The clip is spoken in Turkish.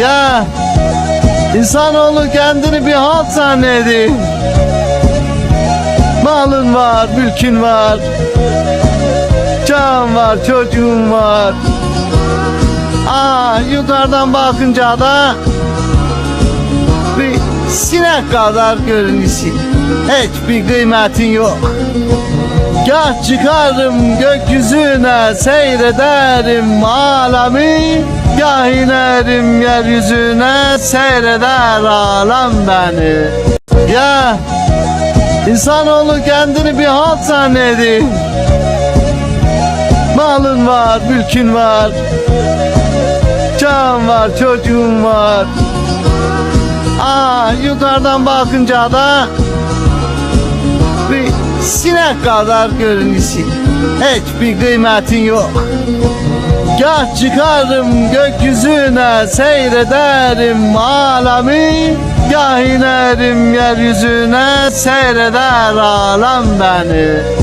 Ya insanoğlu kendini bir halt zannedir. Malın var, mülkün var, can var, çocuğun var. Yukarıdan bakınca da bir sinek kadar görünüyorsun. Hiçbir kıymetin yok. Gah çıkarım gökyüzüne, seyrederim alemi. Gah inerim yeryüzüne, seyreder alem beni. Ya insanoğlu kendini bir halt zannedir. Malın var, mülkün var, can var, çocuğun var. Yukarıdan bakınca da bir sinek kadar görünüyorsun. Hiçbir kıymetin yok. Gah çıkarım gökyüzüne, seyrederim alemi. Gah inerim yeryüzüne, seyreder alem beni.